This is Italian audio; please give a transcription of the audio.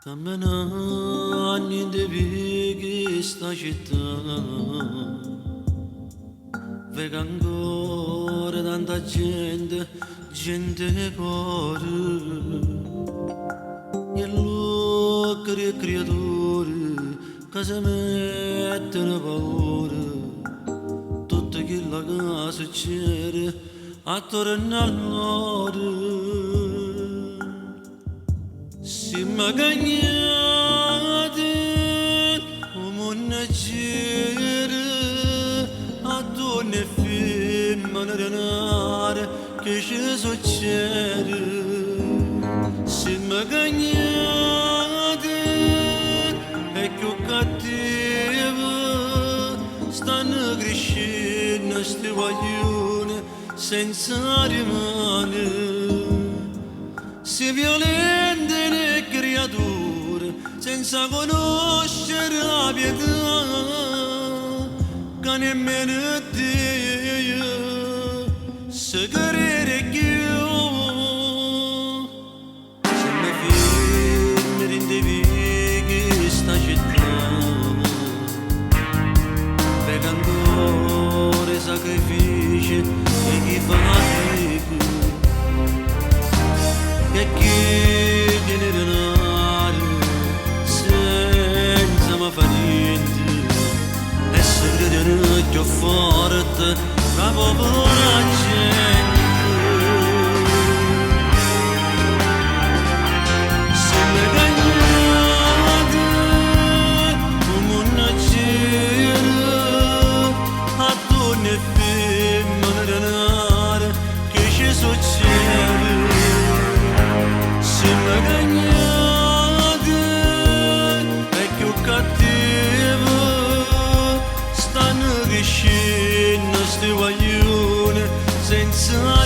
Camminando devi sta città, vedo ancora tanta gente, gente cuore, e lucri e creature che si mettono paura, tutto quello che succede attorno al loro. Si magagnate una gira a donne femmine renare che ci succede. Si magagnate e più cattiva stanno crescendo sti guaglione senza rimane. Si violente le creature senza conoscere la pietà che nemmeno Dio si crede più. Se mi fermi rindevi sta città, vedo ancora i sacrifici e chi fatica. E chi viene denaro senza ma fa niente e se crede più forte la povera gente. Se mi cagnate come una gira a donne e femmine denaro che ci succede. Se mi cagnate e più cattiva stanno crescendo sti guaglione senza